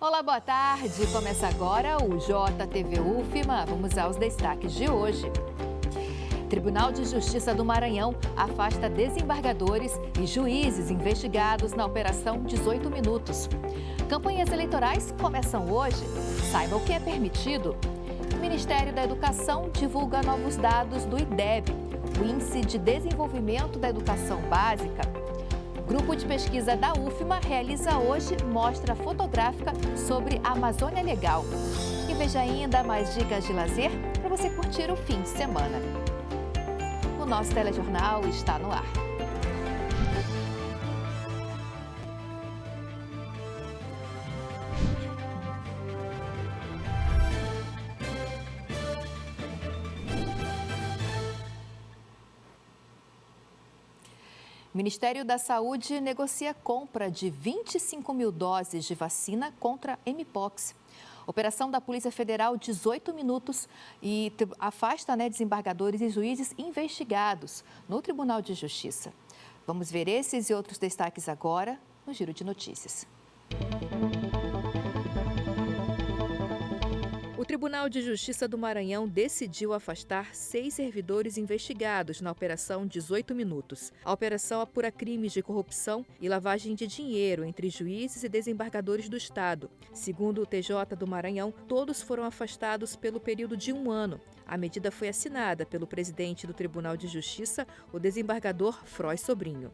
Olá, boa tarde. Começa agora o JTV UFMA. Vamos aos destaques de hoje. Tribunal de Justiça do Maranhão afasta desembargadores e juízes investigados na Operação 18 Minutos. Campanhas eleitorais começam hoje. Saiba o que é permitido. O Ministério da Educação divulga novos dados do IDEB, o Índice de Desenvolvimento da Educação Básica. O Grupo de Pesquisa da UFMA realiza hoje mostra fotográfica sobre a Amazônia Legal. E veja ainda mais dicas de lazer para você curtir o fim de semana. O nosso telejornal está no ar. O Ministério da Saúde negocia compra de 25 mil doses de vacina contra Mpox. Operação da Polícia Federal 18 Minutos e afasta desembargadores e juízes investigados no Tribunal de Justiça. Vamos ver esses e outros destaques agora no Giro de Notícias. O Tribunal de Justiça do Maranhão decidiu afastar 6 servidores investigados na Operação 18 Minutos. A operação apura crimes de corrupção e lavagem de dinheiro entre juízes e desembargadores do Estado. Segundo o TJ do Maranhão, todos foram afastados pelo período de 1 ano. A medida foi assinada pelo presidente do Tribunal de Justiça, o desembargador Frois Sobrinho.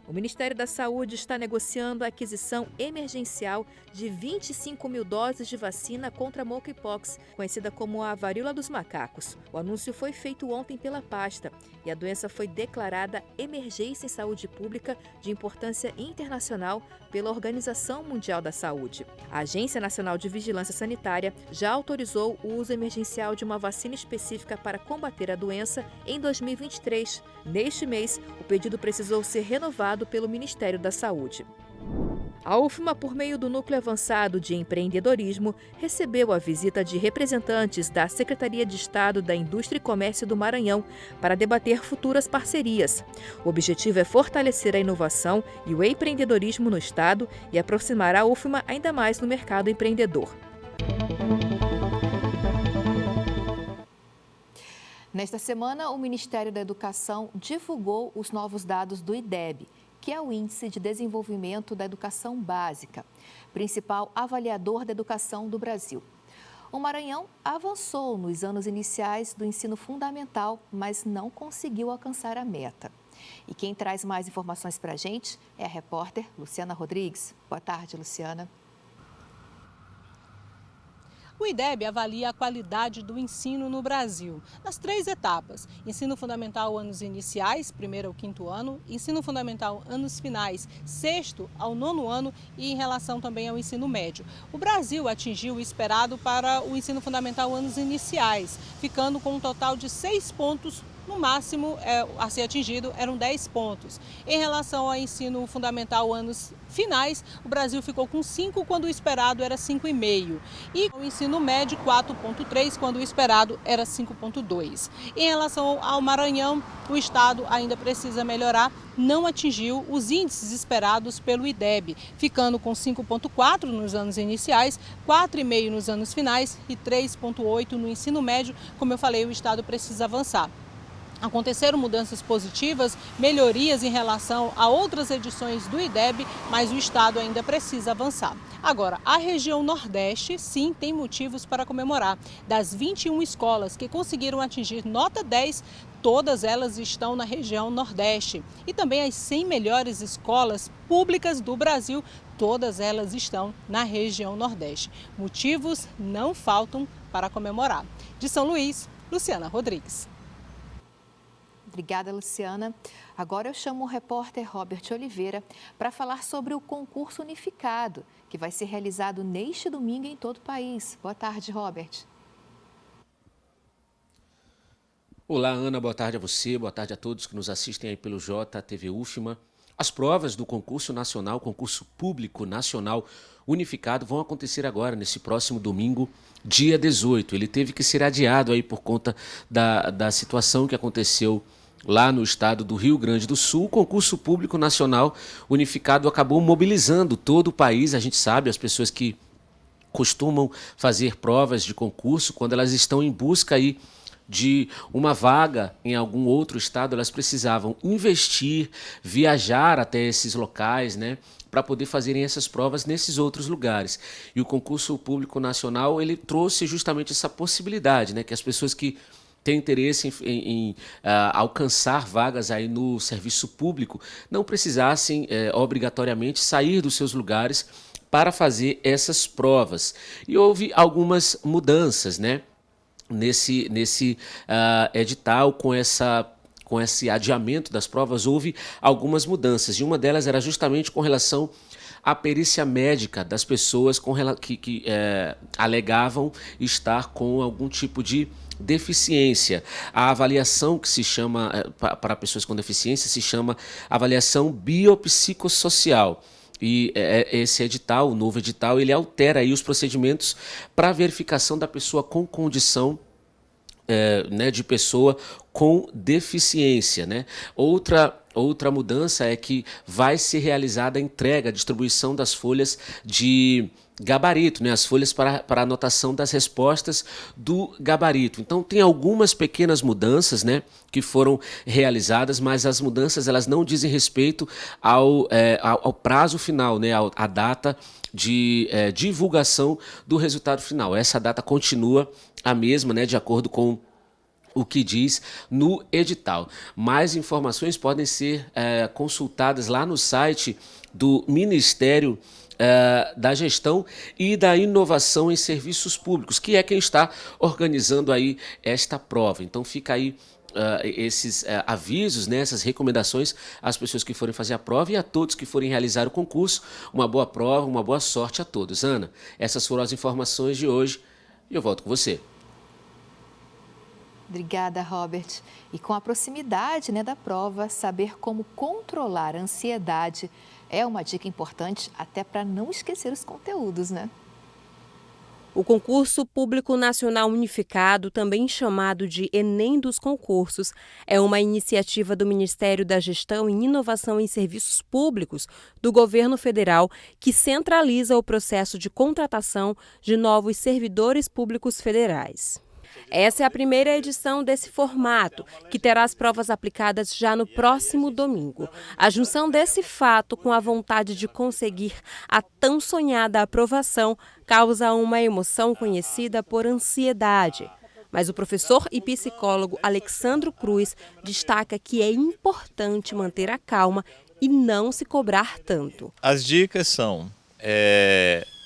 O Ministério da Saúde está negociando a aquisição emergencial de 25 mil doses de vacina contra a monkeypox, conhecida como a varíola dos macacos. O anúncio foi feito ontem pela pasta e a doença foi declarada emergência em saúde pública de importância internacional pela Organização Mundial da Saúde. A Agência Nacional de Vigilância Sanitária já autorizou o uso emergencial de uma vacina específica para combater a doença em 2023. Neste mês, o pedido precisou ser renovado pelo Ministério da Saúde. A UFMA, por meio do Núcleo Avançado de Empreendedorismo, recebeu a visita de representantes da Secretaria de Estado da Indústria e Comércio do Maranhão para debater futuras parcerias. O objetivo é fortalecer a inovação e o empreendedorismo no Estado e aproximar a UFMA ainda mais no mercado empreendedor. Nesta semana, o Ministério da Educação divulgou os novos dados do IDEB, que é o Índice de Desenvolvimento da Educação Básica, principal avaliador da educação do Brasil. O Maranhão avançou nos anos iniciais do ensino fundamental, mas não conseguiu alcançar a meta. E quem traz mais informações para a gente é a repórter Luciana Rodrigues. Boa tarde, Luciana. O IDEB avalia a qualidade do ensino no Brasil, nas 3 etapas: ensino fundamental anos iniciais, 1º ao 5º ano, ensino fundamental anos finais, 6º ao 9º ano e em relação também ao ensino médio. O Brasil atingiu o esperado para o ensino fundamental anos iniciais, ficando com um total de 6 pontos. No máximo a ser atingido eram 10 pontos. Em relação ao ensino fundamental anos finais, o Brasil ficou com 5, quando o esperado era 5,5. E o ensino médio, 4,3, quando o esperado era 5,2. Em relação ao Maranhão, o estado ainda precisa melhorar, não atingiu os índices esperados pelo IDEB, ficando com 5,4 nos anos iniciais, 4,5 nos anos finais e 3,8 no ensino médio. Como eu falei, o estado precisa avançar. Aconteceram mudanças positivas, melhorias em relação a outras edições do IDEB, mas o estado ainda precisa avançar. Agora, a região Nordeste, sim, tem motivos para comemorar. Das 21 escolas que conseguiram atingir nota 10, todas elas estão na região Nordeste. E também as 100 melhores escolas públicas do Brasil, todas elas estão na região Nordeste. Motivos não faltam para comemorar. De São Luís, Luciana Rodrigues. Obrigada, Luciana. Agora eu chamo o repórter Robert Oliveira para falar sobre o concurso unificado, que vai ser realizado neste domingo em todo o país. Boa tarde, Robert. Olá, Ana. Boa tarde a você, boa tarde a todos que nos assistem aí pelo JTV UFMA. As provas do concurso nacional, concurso público nacional unificado, vão acontecer agora, nesse próximo domingo, dia 18. Ele teve que ser adiado aí por conta da situação que aconteceu lá no estado do Rio Grande do Sul. O concurso público nacional unificado acabou mobilizando todo o país. A gente sabe, as pessoas que costumam fazer provas de concurso, quando elas estão em busca aí de uma vaga em algum outro estado, elas precisavam investir, viajar até esses locais, né, para poder fazerem essas provas nesses outros lugares. E o concurso público nacional, ele trouxe justamente essa possibilidade, né, que as pessoas que têm interesse em alcançar vagas aí no serviço público não precisassem obrigatoriamente sair dos seus lugares para fazer essas provas. E houve algumas mudanças, né, nesse edital, com esse adiamento das provas, houve algumas mudanças. E uma delas era justamente com relação à perícia médica das pessoas que alegavam estar com algum tipo de deficiência. A avaliação que se chama, para pessoas com deficiência, se chama avaliação biopsicossocial. E esse edital, o novo edital, ele altera aí os procedimentos para verificação da pessoa com condição né, de pessoa com deficiência, né? Outra mudança é que vai ser realizada a entrega, a distribuição das folhas de gabarito, né? As folhas para anotação das respostas do gabarito. Então tem algumas pequenas mudanças, né, que foram realizadas, mas as mudanças elas não dizem respeito ao prazo final, né, à data de divulgação do resultado final. Essa data continua a mesma, né, de acordo com o que diz no edital. Mais informações podem ser consultadas lá no site do Ministério da Gestão e da Inovação em Serviços Públicos, que é quem está organizando aí esta prova. Então fica aí esses avisos, né, essas recomendações às pessoas que forem fazer a prova e a todos que forem realizar o concurso. Uma boa prova, uma boa sorte a todos. Ana, essas foram as informações de hoje e eu volto com você. Obrigada, Robert. E com a proximidade, né, da prova, saber como controlar a ansiedade é uma dica importante até para não esquecer os conteúdos, né? O Concurso Público Nacional Unificado, também chamado de Enem dos Concursos, é uma iniciativa do Ministério da Gestão e Inovação em Serviços Públicos do Governo Federal que centraliza o processo de contratação de novos servidores públicos federais. Essa é a primeira edição desse formato, que terá as provas aplicadas já no próximo domingo. A junção desse fato com a vontade de conseguir a tão sonhada aprovação causa uma emoção conhecida por ansiedade. Mas o professor e psicólogo Alexandro Cruz destaca que é importante manter a calma e não se cobrar tanto. As dicas são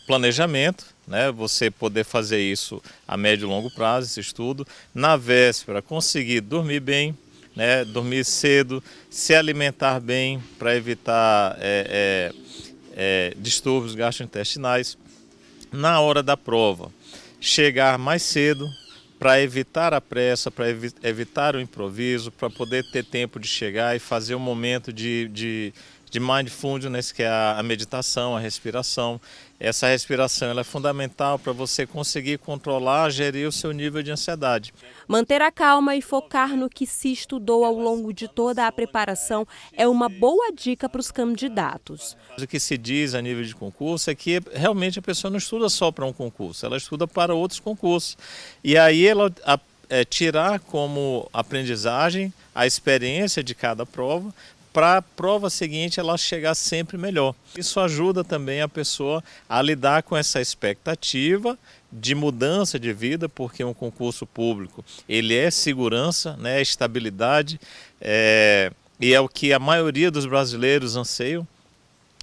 planejamento, né? Você poder fazer isso a médio e longo prazo, esse estudo. Na véspera, conseguir dormir bem, né? Dormir cedo, se alimentar bem para evitar distúrbios gastrointestinais. Na hora da prova, chegar mais cedo para evitar a pressa, para evitar o improviso, para poder ter tempo de chegar e fazer um momento de mindfulness, que é a meditação, a respiração. Essa respiração ela é fundamental para você conseguir controlar, gerir o seu nível de ansiedade. Manter a calma e focar no que se estudou ao longo de toda a preparação é uma boa dica para os candidatos. O que se diz a nível de concurso é que realmente a pessoa não estuda só para um concurso, ela estuda para outros concursos. E aí ela tirar como aprendizagem a experiência de cada prova, para a prova seguinte ela chegar sempre melhor. Isso ajuda também a pessoa a lidar com essa expectativa de mudança de vida, porque um concurso público ele é segurança, né, estabilidade, e é o que a maioria dos brasileiros anseiam.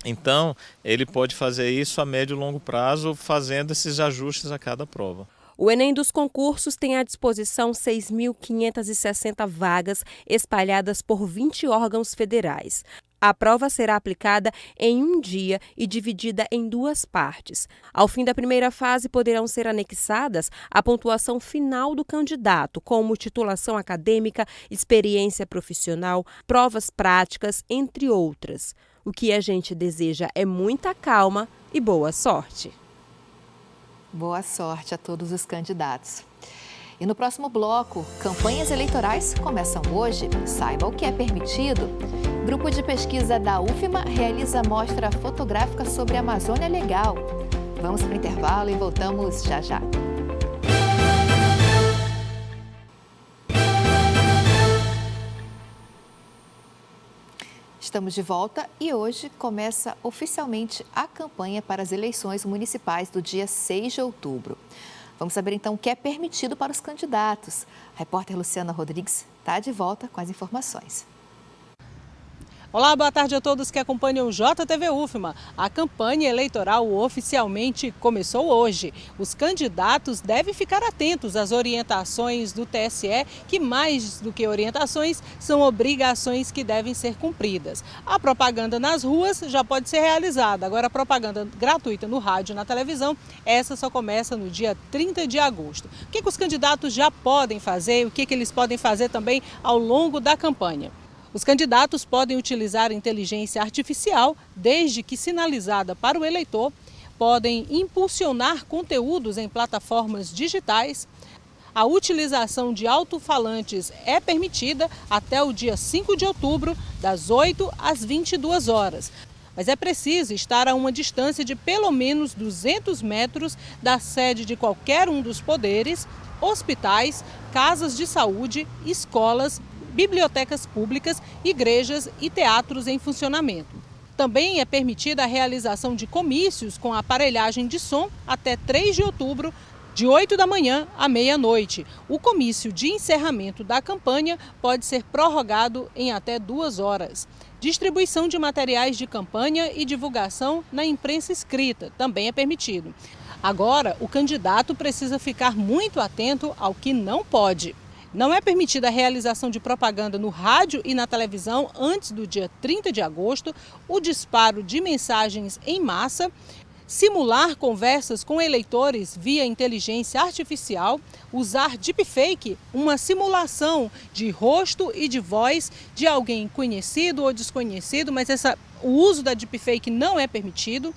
Então ele pode fazer isso a médio e longo prazo, fazendo esses ajustes a cada prova. O Enem dos Concursos tem à disposição 6.560 vagas espalhadas por 20 órgãos federais. A prova será aplicada em um dia e dividida em 2 partes. Ao fim da primeira fase, poderão ser anexadas a pontuação final do candidato, como titulação acadêmica, experiência profissional, provas práticas, entre outras. O que a gente deseja é muita calma e boa sorte. Boa sorte a todos os candidatos. E no próximo bloco, campanhas eleitorais começam hoje. Saiba o que é permitido. Grupo de pesquisa da UFMA realiza mostra fotográfica sobre a Amazônia Legal. Vamos para o intervalo e voltamos já já. Estamos de volta e hoje começa oficialmente a campanha para as eleições municipais do dia 6 de outubro. Vamos saber então o que é permitido para os candidatos. A repórter Luciana Rodrigues está de volta com as informações. Olá, boa tarde a todos que acompanham o JTV UFMA. A campanha eleitoral oficialmente começou hoje. Os candidatos devem ficar atentos às orientações do TSE, que mais do que orientações, são obrigações que devem ser cumpridas. A propaganda nas ruas já pode ser realizada. Agora, a propaganda gratuita no rádio e na televisão, essa só começa no dia 30 de agosto. O que os candidatos já podem fazer e o que eles podem fazer também ao longo da campanha? Os candidatos podem utilizar inteligência artificial, desde que sinalizada para o eleitor, podem impulsionar conteúdos em plataformas digitais. A utilização de alto-falantes é permitida até o dia 5 de outubro, das 8 às 22 horas. Mas é preciso estar a uma distância de pelo menos 200 metros da sede de qualquer um dos poderes, hospitais, casas de saúde, escolas, bibliotecas públicas, igrejas e teatros em funcionamento. Também é permitida a realização de comícios com aparelhagem de som até 3 de outubro, de 8 da manhã à meia-noite. O comício de encerramento da campanha pode ser prorrogado em até 2 horas. Distribuição de materiais de campanha e divulgação na imprensa escrita também é permitido. Agora, o candidato precisa ficar muito atento ao que não pode. Não é permitida a realização de propaganda no rádio e na televisão antes do dia 30 de agosto, o disparo de mensagens em massa, simular conversas com eleitores via inteligência artificial, usar deepfake, uma simulação de rosto e de voz de alguém conhecido ou desconhecido, mas o uso da deepfake não é permitido.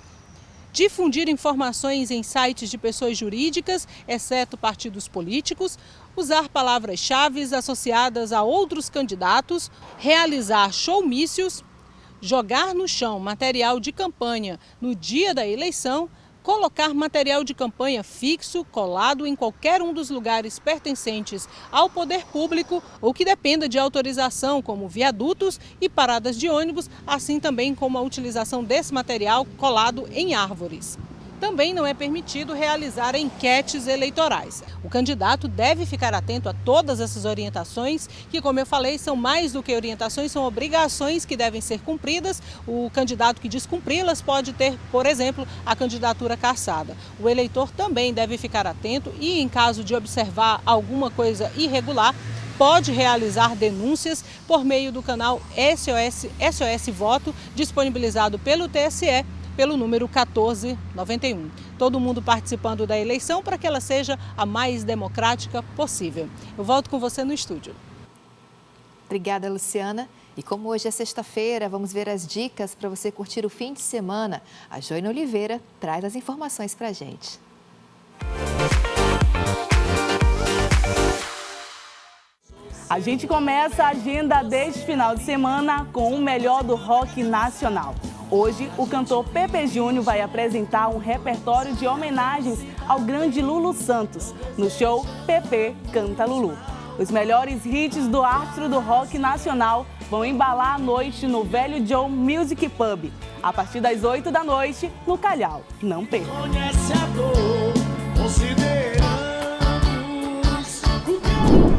Difundir informações em sites de pessoas jurídicas, exceto partidos políticos, usar palavras-chave associadas a outros candidatos, realizar showmícios, jogar no chão material de campanha no dia da eleição, colocar material de campanha fixo, colado em qualquer um dos lugares pertencentes ao poder público ou que dependa de autorização, como viadutos e paradas de ônibus, assim também como a utilização desse material colado em árvores. Também não é permitido realizar enquetes eleitorais. O candidato deve ficar atento a todas essas orientações, que, como eu falei, são mais do que orientações, são obrigações que devem ser cumpridas. O candidato que descumpri-las pode ter, por exemplo, a candidatura cassada. O eleitor também deve ficar atento e, em caso de observar alguma coisa irregular, pode realizar denúncias por meio do canal SOS Voto, disponibilizado pelo TSE, pelo número 1491. Todo mundo participando da eleição para que ela seja a mais democrática possível. Eu volto com você no estúdio. Obrigada, Luciana. E como hoje é sexta-feira, vamos ver as dicas para você curtir o fim de semana. A Joina Oliveira traz as informações para a gente. A gente começa a agenda deste final de semana com o melhor do rock nacional. Hoje, o cantor Pepe Júnior vai apresentar um repertório de homenagens ao grande Lulu Santos, no show Pepe Canta Lulu. Os melhores hits do astro do rock nacional vão embalar a noite no Velho Joe Music Pub, a partir das 8 da noite, no Calhau. Não perca!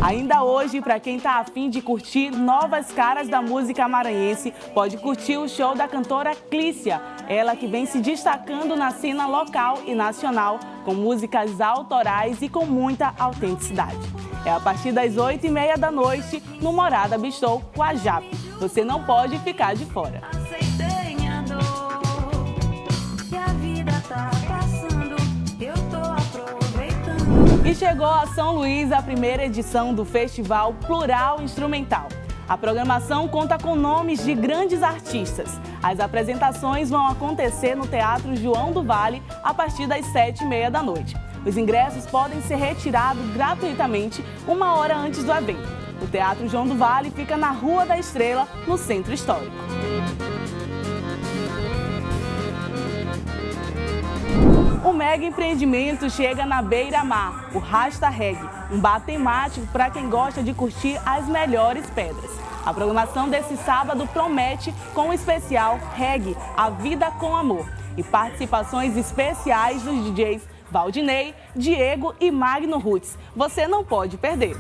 Ainda hoje, para quem está afim de curtir novas caras da música maranhense, pode curtir o show da cantora Clícia, ela que vem se destacando na cena local e nacional, com músicas autorais e com muita autenticidade. É a partir das 8h30 da noite, no Morada Bistro Guajape. Você não pode ficar de fora. E chegou a São Luís a primeira edição do Festival Plural Instrumental. A programação conta com nomes de grandes artistas. As apresentações vão acontecer no Teatro João do Vale a partir das 7h30 da noite. Os ingressos podem ser retirados gratuitamente 1 hora antes do evento. O Teatro João do Vale fica na Rua da Estrela, no Centro Histórico. O mega empreendimento chega na Beira-Mar, o Rasta Reggae, um bar temático para quem gosta de curtir as melhores pedras. A programação desse sábado promete com o especial Reggae, a vida com amor, e participações especiais dos DJs Valdinei, Diego e Magno Roots. Você não pode perder.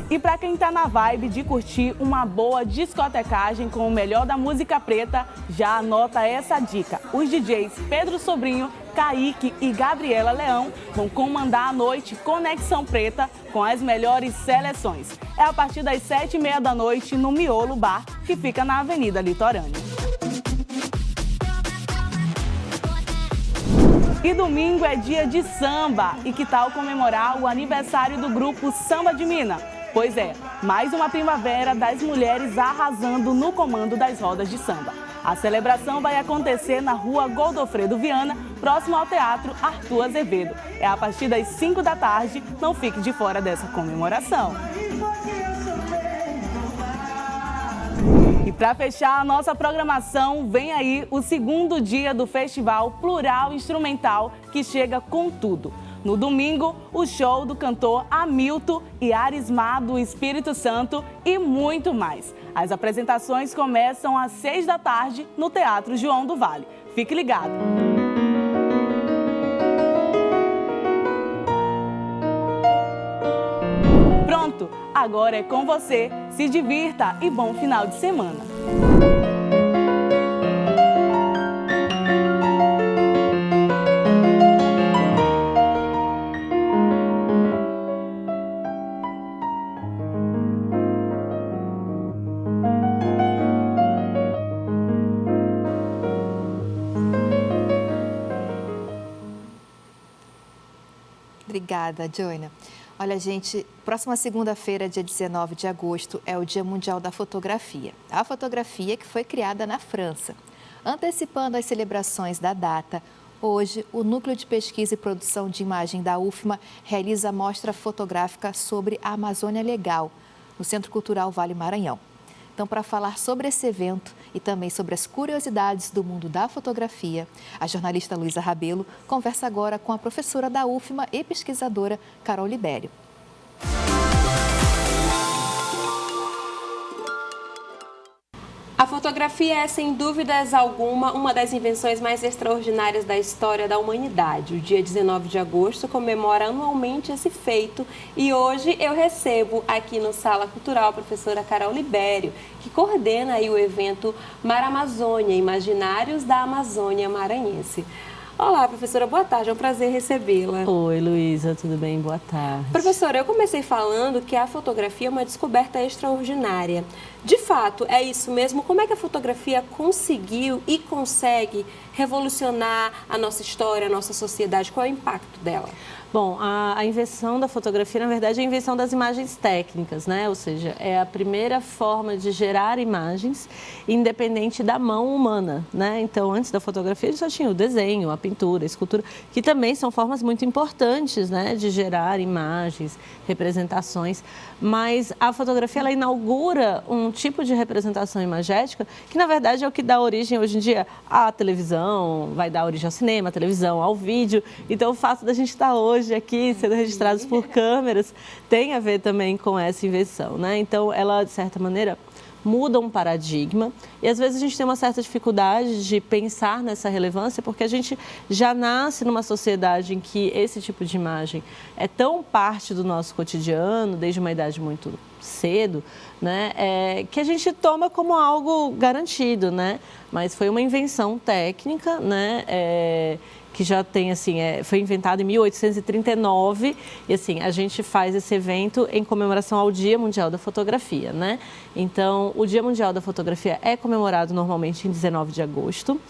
E para quem tá na vibe de curtir uma boa discotecagem com o melhor da música preta, já anota essa dica. Os DJs Pedro Sobrinho, Kaique e Gabriela Leão vão comandar a noite Conexão Preta com as melhores seleções. É a partir das 7h30 da noite no Miolo Bar, que fica na Avenida Litorânea. E domingo é dia de samba. E que tal comemorar o aniversário do grupo Samba de Mina? Pois é, mais uma primavera das mulheres arrasando no comando das rodas de samba. A celebração vai acontecer na rua Godofredo Viana, próximo ao Teatro Arthur Azevedo. É a partir das 5 da tarde, não fique de fora dessa comemoração. E para fechar a nossa programação, vem aí o segundo dia do Festival Plural Instrumental, que chega com tudo. No domingo, o show do cantor Hamilton e Arismar do Espírito Santo e muito mais. As apresentações começam às 6 da tarde no Teatro João do Vale. Fique ligado! Pronto, agora é com você. Se divirta e bom final de semana! Obrigada, Joina. Olha, gente, próxima segunda-feira, dia 19 de agosto, é o Dia Mundial da Fotografia. A fotografia que foi criada na França. Antecipando as celebrações da data, hoje o Núcleo de Pesquisa e Produção de Imagem da UFMA realiza a mostra fotográfica sobre a Amazônia Legal, no Centro Cultural Vale Maranhão. Então, para falar sobre esse evento e também sobre as curiosidades do mundo da fotografia, a jornalista Luísa Rabelo conversa agora com a professora da UFMA e pesquisadora Carol Libério. A fotografia é, sem dúvidas alguma, uma das invenções mais extraordinárias da história da humanidade. O dia 19 de agosto comemora anualmente esse feito e hoje eu recebo aqui no Sala Cultural a professora Carol Libério, que coordena aí o evento Mar Amazônia, Imaginários da Amazônia Maranhense. Olá, professora, boa tarde, é um prazer recebê-la. Oi, Luísa, tudo bem? Boa tarde. Professora, eu comecei falando que a fotografia é uma descoberta extraordinária. De fato, é isso mesmo? Como é que a fotografia conseguiu e consegue revolucionar a nossa história, a nossa sociedade? Qual é o impacto dela? Bom, a invenção da fotografia, na verdade, é a invenção das imagens técnicas, né? Ou seja, é a primeira forma de gerar imagens independente da mão humana, né? Então, antes da fotografia, a gente só tinha o desenho, a pintura, a escultura, que também são formas muito importantes, né? De gerar imagens, representações. Mas a fotografia, ela inaugura um tipo de representação imagética que, na verdade, é o que dá origem, hoje em dia, à televisão, vai dar origem ao cinema, à televisão, ao vídeo. Então, o fato da gente estar hoje aqui, sendo registrados por câmeras, tem a ver também com essa invenção, né? Então, ela, de certa maneira, muda um paradigma e, às vezes, a gente tem uma certa dificuldade de pensar nessa relevância porque a gente já nasce numa sociedade em que esse tipo de imagem é tão parte do nosso cotidiano, desde uma idade muito cedo, né? Que a gente toma como algo garantido, né? Mas foi uma invenção técnica, né? Que já tem, assim, foi inventado em 1839 e, assim, a gente faz esse evento em comemoração ao Dia Mundial da Fotografia, né? Então, o Dia Mundial da Fotografia é comemorado normalmente em 19 de agosto,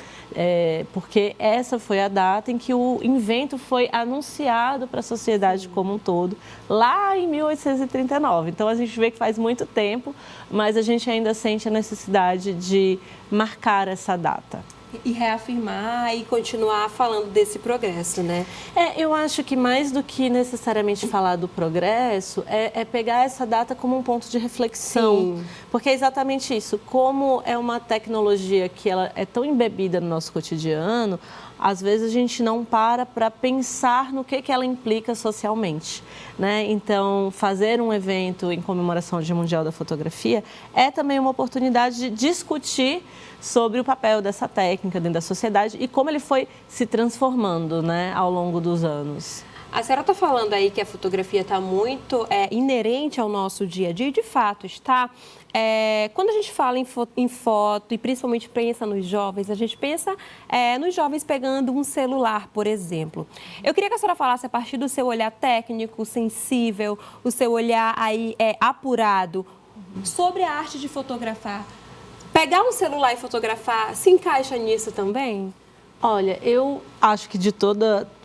porque essa foi a data em que o invento foi anunciado para a sociedade como um todo, lá em 1839. Então, a gente vê que faz muito tempo, mas a gente ainda sente a necessidade de marcar essa data. E reafirmar e continuar falando desse progresso, né? Eu acho que mais do que necessariamente falar do progresso, é pegar essa data como um ponto de reflexão. Sim. Porque é exatamente isso. Como é uma tecnologia que ela é tão embebida no nosso cotidiano, às vezes a gente não para pensar no que ela implica socialmente, né? Então, fazer um evento em comemoração ao Dia Mundial da Fotografia é também uma oportunidade de discutir sobre o papel dessa técnica dentro da sociedade e como ele foi se transformando, né, ao longo dos anos. A senhora está falando aí que a fotografia está muito inerente ao nosso dia a dia, e de fato está. Quando a gente fala em foto e principalmente pensa nos jovens, a gente pensa nos jovens pegando um celular, por exemplo. Eu queria que a senhora falasse a partir do seu olhar técnico, sensível, o seu olhar aí apurado sobre a arte de fotografar. Pegar um celular e fotografar se encaixa nisso também? Olha, eu acho que de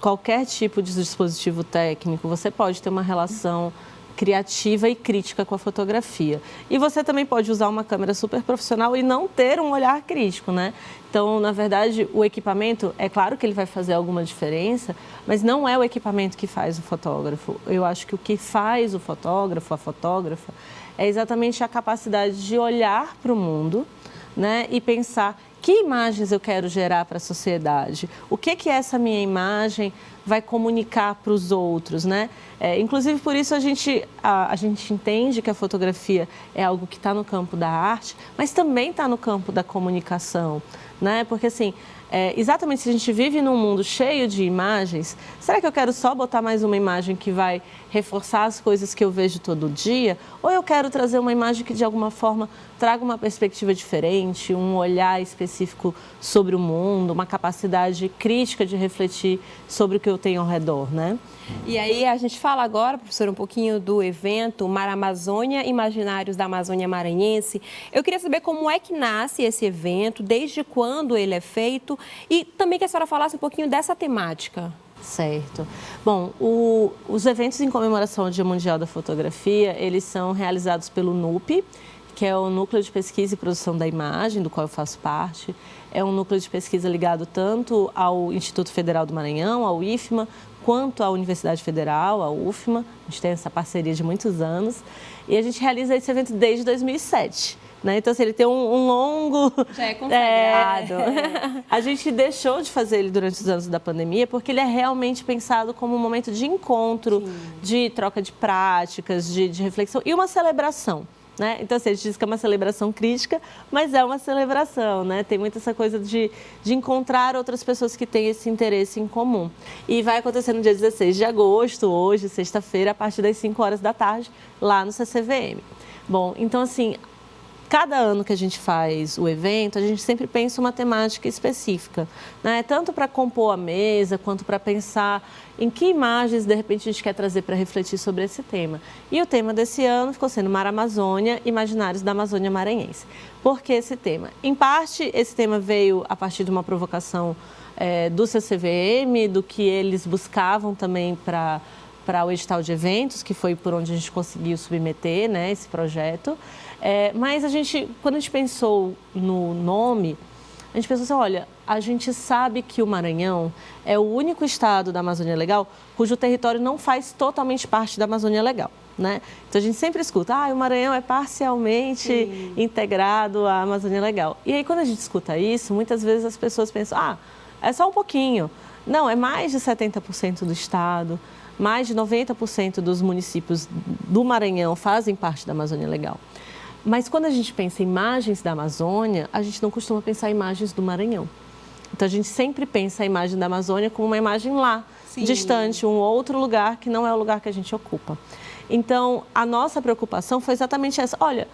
qualquer tipo de dispositivo técnico, você pode ter uma relação criativa e crítica com a fotografia. E você também pode usar uma câmera super profissional e não ter um olhar crítico, né? Então, na verdade, o equipamento, é claro que ele vai fazer alguma diferença, mas não é o equipamento que faz o fotógrafo. Eu acho que o que faz o fotógrafo, a fotógrafa, é exatamente a capacidade de olhar para o mundo, né, e pensar que imagens eu quero gerar para a sociedade, o que essa minha imagem vai comunicar para os outros, né? Inclusive, por isso a gente entende que a fotografia é algo que está no campo da arte, mas também está no campo da comunicação, né? Porque, assim, exatamente se a gente vive num mundo cheio de imagens, será que eu quero só botar mais uma imagem que vai reforçar as coisas que eu vejo todo dia? Ou eu quero trazer uma imagem que, de alguma forma, traga uma perspectiva diferente, um olhar específico sobre o mundo, uma capacidade crítica de refletir sobre o que eu tenho ao redor, né? E aí a gente fala agora, professora, um pouquinho do evento Mar Amazônia, Imaginários da Amazônia Maranhense. Eu queria saber como é que nasce esse evento, desde quando ele é feito e também que a senhora falasse um pouquinho dessa temática. Certo. Bom, os eventos em comemoração ao Dia Mundial da Fotografia, eles são realizados pelo NUP, que é o Núcleo de Pesquisa e Produção da Imagem, do qual eu faço parte. É um núcleo de pesquisa ligado tanto ao Instituto Federal do Maranhão, ao IFMA, quanto à Universidade Federal, à UFMA. A gente tem essa parceria de muitos anos. E a gente realiza esse evento desde 2007. Né? Então, assim, ele tem um longo... Já é consagrado. A gente deixou de fazer ele durante os anos da pandemia porque ele é realmente pensado como um momento de encontro, sim, de troca de práticas, de reflexão e uma celebração. Né? Então, assim, a gente diz que é uma celebração crítica, mas é uma celebração, né? Tem muito essa coisa de encontrar outras pessoas que têm esse interesse em comum. E vai acontecer no dia 16 de agosto, hoje, sexta-feira, a partir das 5 horas da tarde, lá no CCVM. Bom, então, assim, cada ano que a gente faz o evento, a gente sempre pensa uma temática específica, né? Tanto para compor a mesa, quanto para pensar em que imagens, de repente, a gente quer trazer para refletir sobre esse tema. E o tema desse ano ficou sendo Mar Amazônia, Imaginários da Amazônia Maranhense. Por que esse tema? Em parte, esse tema veio a partir de uma provocação do CCVM, do que eles buscavam também para o edital de eventos, que foi por onde a gente conseguiu submeter, né, esse projeto. Mas quando a gente pensou no nome, a gente pensou assim, olha, a gente sabe que o Maranhão é o único estado da Amazônia Legal cujo território não faz totalmente parte da Amazônia Legal, né? Então a gente sempre escuta, o Maranhão é parcialmente, sim, integrado à Amazônia Legal. E aí quando a gente escuta isso, muitas vezes as pessoas pensam, é só um pouquinho. Não, é mais de 70% do estado, mais de 90% dos municípios do Maranhão fazem parte da Amazônia Legal. Mas quando a gente pensa em imagens da Amazônia, a gente não costuma pensar em imagens do Maranhão. Então a gente sempre pensa a imagem da Amazônia como uma imagem lá, sim, distante, um outro lugar que não é o lugar que a gente ocupa. Então a nossa preocupação foi exatamente essa. Olha,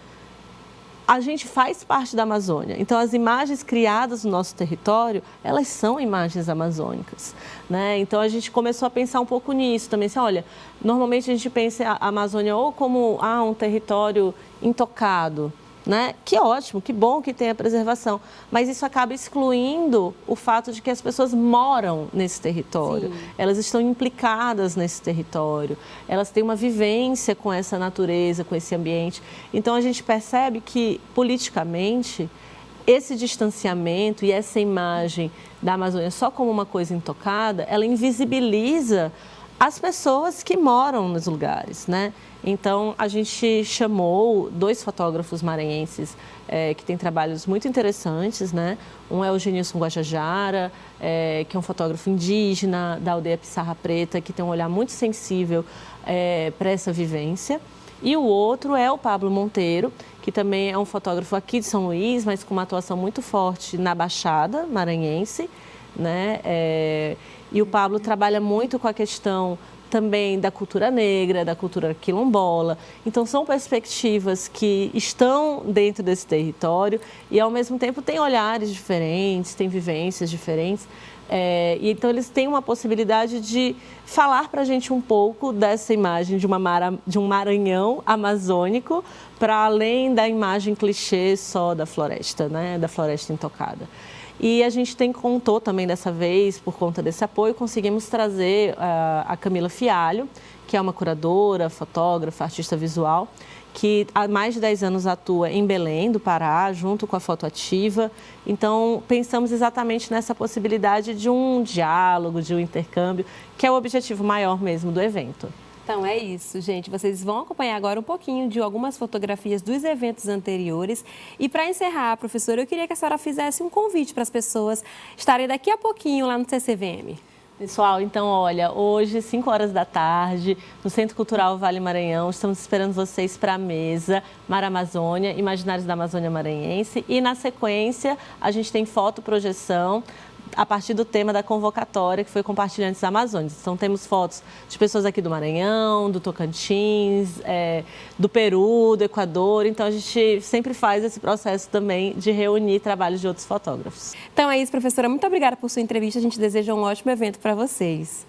a gente faz parte da Amazônia, então as imagens criadas no nosso território, elas são imagens amazônicas, né? Então a gente começou a pensar um pouco nisso também, assim, olha, normalmente a gente pensa a Amazônia ou como um território intocado, né? Que ótimo, que bom que tem a preservação, mas isso acaba excluindo o fato de que as pessoas moram nesse território, sim, elas estão implicadas nesse território, elas têm uma vivência com essa natureza, com esse ambiente. Então a gente percebe que politicamente esse distanciamento e essa imagem da Amazônia só como uma coisa intocada, ela invisibiliza as pessoas que moram nos lugares, né? Então, a gente chamou 2 fotógrafos maranhenses que têm trabalhos muito interessantes, né? Um é o Genilson Guajajara, que é um fotógrafo indígena da aldeia Pissarra Preta, que tem um olhar muito sensível para essa vivência. E o outro é o Pablo Monteiro, que também é um fotógrafo aqui de São Luís, mas com uma atuação muito forte na Baixada Maranhense, né? E o Pablo trabalha muito com a questão também da cultura negra, da cultura quilombola. Então, são perspectivas que estão dentro desse território e, ao mesmo tempo, têm olhares diferentes, têm vivências diferentes. E então, eles têm uma possibilidade de falar para a gente um pouco dessa imagem de um Maranhão amazônico, para além da imagem clichê só da floresta, né? Da floresta intocada. E a gente contou também dessa vez, por conta desse apoio, conseguimos trazer a Camila Fialho, que é uma curadora, fotógrafa, artista visual, que há mais de 10 anos atua em Belém do Pará, junto com a Fotoativa. Então, pensamos exatamente nessa possibilidade de um diálogo, de um intercâmbio, que é o objetivo maior mesmo do evento. Então é isso, gente. Vocês vão acompanhar agora um pouquinho de algumas fotografias dos eventos anteriores. E para encerrar, professora, eu queria que a senhora fizesse um convite para as pessoas estarem daqui a pouquinho lá no CCVM. Pessoal, então, olha, hoje, 5 horas da tarde, no Centro Cultural Vale Maranhão, estamos esperando vocês para a mesa Mar Amazônia, Imaginários da Amazônia Maranhense. E, na sequência, a gente tem fotoprojeção a partir do tema da convocatória, que foi Compartilhantes Amazônicos. Então, temos fotos de pessoas aqui do Maranhão, do Tocantins, do Peru, do Equador. Então, a gente sempre faz esse processo também de reunir trabalhos de outros fotógrafos. Então é isso, professora. Muito obrigada por sua entrevista. A gente deseja um ótimo evento para vocês.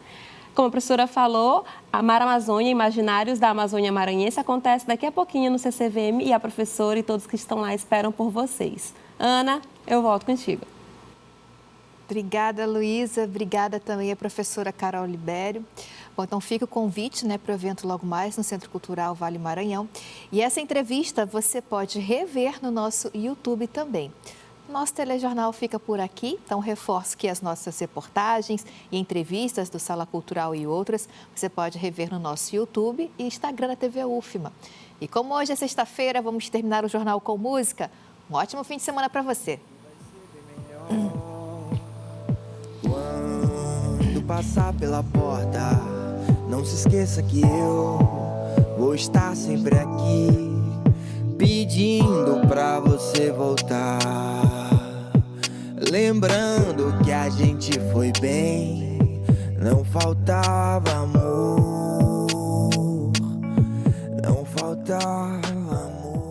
Como a professora falou, a Mar Amazônia, Imaginários da Amazônia Maranhense, acontece daqui a pouquinho no CCVM e a professora e todos que estão lá esperam por vocês. Ana, eu volto contigo. Obrigada, Luísa. Obrigada também a professora Carol Libério. Bom, então fica o convite, né, para o evento logo mais no Centro Cultural Vale Maranhão. E essa entrevista você pode rever no nosso YouTube também. Nosso telejornal fica por aqui, então reforço que as nossas reportagens e entrevistas do Sala Cultural e outras você pode rever no nosso YouTube e Instagram da TV UFMA. E como hoje é sexta-feira, vamos terminar o jornal com música. Um ótimo fim de semana para você. Quando passar pela porta, não se esqueça que eu vou estar sempre aqui, pedindo pra você voltar. Lembrando que a gente foi bem, não faltava amor, não faltava amor.